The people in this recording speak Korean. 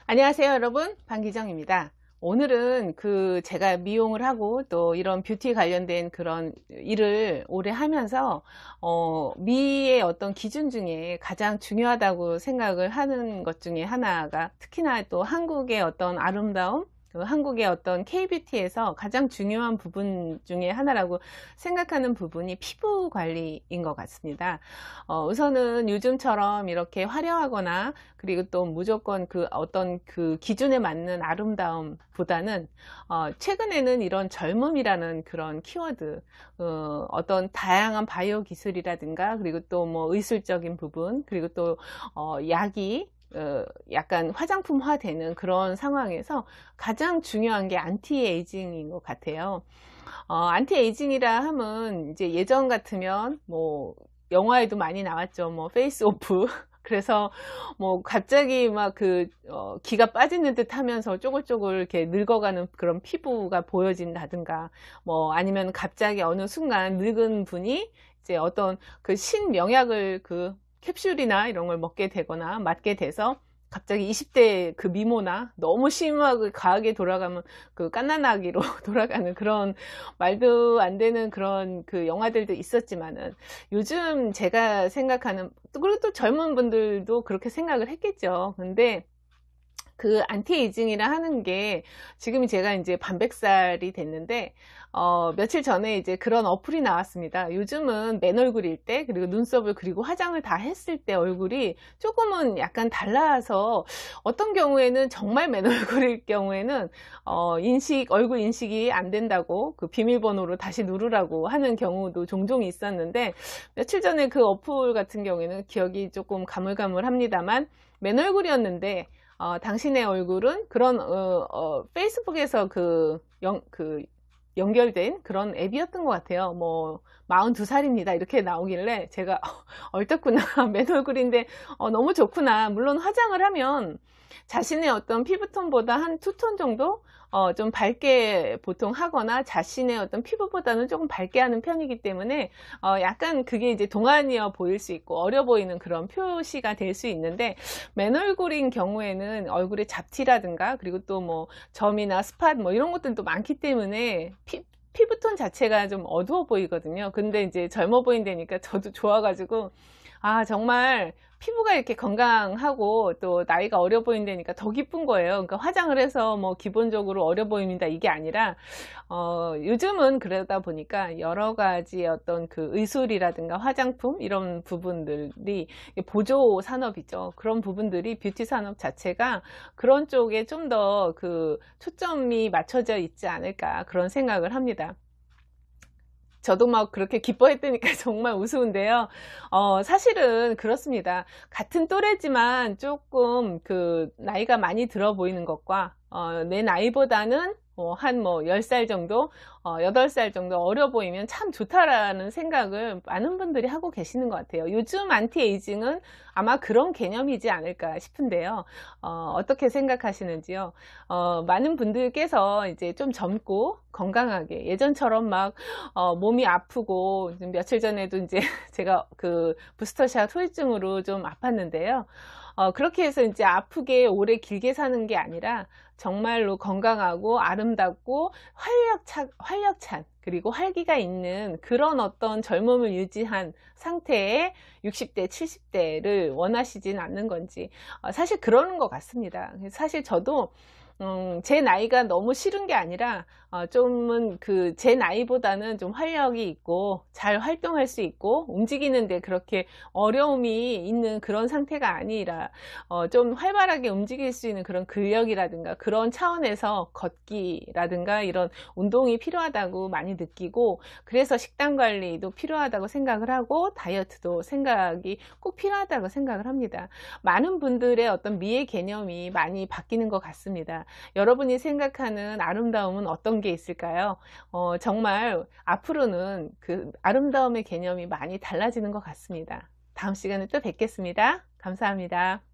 안녕하세요, 여러분. 방기정입니다. 오늘은 제가 미용을 하고 또 이런 뷰티 관련된 그런 일을 오래 하면서 미의 어떤 기준 중에 가장 중요하다고 생각을 하는 것 중에 하나가, 특히나 또 한국의 어떤 아름다움, 한국의 어떤 K-뷰티에서 가장 중요한 부분 중에 하나라고 생각하는 부분이 피부 관리인 것 같습니다. 우선은 요즘처럼 이렇게 화려하거나 그리고 또 무조건 어떤 기준에 맞는 아름다움보다는 최근에는 이런 젊음이라는 그런 키워드, 어떤 다양한 바이오 기술이라든가 그리고 또 뭐 의술적인 부분, 그리고 또 약이 약간 화장품화 되는 그런 상황에서 가장 중요한 게 안티에이징인 것 같아요. 안티에이징이라 하면 이제 예전 같으면 뭐 영화에도 많이 나왔죠. 뭐 페이스 오프. 그래서 뭐 갑자기 막 기가 빠지는 듯 하면서 쪼글쪼글 이렇게 늙어가는 그런 피부가 보여진다든가, 뭐 아니면 갑자기 어느 순간 늙은 분이 이제 어떤 신명약을 캡슐이나 이런 걸 먹게 되거나 맞게 돼서 갑자기 20대 미모나 너무 심하게 과하게 돌아가면 갓난아기로 돌아가는 그런 말도 안 되는 그런 영화들도 있었지만은, 요즘 제가 생각하는, 그리고 또 젊은 분들도 그렇게 생각을 했겠죠. 근데 안티에이징이라 하는 게, 지금이 제가 이제 반백살이 됐는데, 며칠 전에 이제 그런 어플이 나왔습니다. 요즘은 맨 얼굴일 때, 그리고 눈썹을 그리고 화장을 다 했을 때 얼굴이 조금은 약간 달라서, 어떤 경우에는 정말 맨 얼굴일 경우에는, 얼굴 인식이 안 된다고 비밀번호로 다시 누르라고 하는 경우도 종종 있었는데, 며칠 전에 그 어플 같은 경우에는 기억이 조금 가물가물합니다만, 맨 얼굴이었는데, 당신의 얼굴은 그런 페이스북에서 연결된 그런 앱이었던 것 같아요. 뭐 42살입니다 이렇게 나오길래 제가 얼떴구나. 맨 얼굴인데 너무 좋구나. 물론 화장을 하면 자신의 어떤 피부톤보다 한 2톤 정도 좀 밝게 보통 하거나, 자신의 어떤 피부보다는 조금 밝게 하는 편이기 때문에 약간 그게 이제 동안이어 보일 수 있고 어려 보이는 그런 표시가 될 수 있는데, 맨 얼굴인 경우에는 얼굴에 잡티라든가 그리고 또 뭐 점이나 스팟 뭐 이런 것들도 많기 때문에 피부톤 자체가 좀 어두워 보이거든요. 근데 이제 젊어 보인다니까 저도 좋아가지고, 정말 피부가 이렇게 건강하고 또 나이가 어려 보인다니까 더 기쁜 거예요. 그러니까 화장을 해서 뭐 기본적으로 어려 보입니다 이게 아니라, 요즘은 그러다 보니까 여러 가지 어떤 의술이라든가 화장품 이런 부분들이 보조 산업이죠. 그런 부분들이 뷰티 산업 자체가 그런 쪽에 좀 더 초점이 맞춰져 있지 않을까, 그런 생각을 합니다. 저도 막 그렇게 기뻐했다니까 정말 우스운데요. 사실은 그렇습니다. 같은 또래지만 조금 나이가 많이 들어 보이는 것과, 내 나이보다는 한 10살 정도, 8살 정도 어려 보이면 참 좋다라는 생각을 많은 분들이 하고 계시는 것 같아요. 요즘 안티에이징은 아마 그런 개념이지 않을까 싶은데요. 어떻게 생각하시는지요? 많은 분들께서 이제 좀 젊고 건강하게, 예전처럼 막 몸이 아프고, 며칠 전에도 이제 제가 부스터샷 후유증으로 좀 아팠는데요. 그렇게 해서 이제 아프게 오래 길게 사는 게 아니라 정말로 건강하고 아름답고 활력찬 그리고 활기가 있는 그런 어떤 젊음을 유지한 상태의 60대, 70대를 원하시진 않는 건지, 사실 그러는 것 같습니다. 사실 저도 제 나이가 너무 싫은 게 아니라, 좀은 제 나이보다는 좀 활력이 있고 잘 활동할 수 있고 움직이는데 그렇게 어려움이 있는 그런 상태가 아니라, 좀 활발하게 움직일 수 있는 그런 근력이라든가 그런 차원에서 걷기라든가 이런 운동이 필요하다고 많이 느끼고, 그래서 식단 관리도 필요하다고 생각을 하고 다이어트도 생각이 꼭 필요하다고 생각을 합니다. 많은 분들의 어떤 미의 개념이 많이 바뀌는 것 같습니다. 여러분이 생각하는 아름다움은 어떤 게 있을까요? 정말 앞으로는 아름다움의 개념이 많이 달라지는 것 같습니다. 다음 시간에 또 뵙겠습니다. 감사합니다.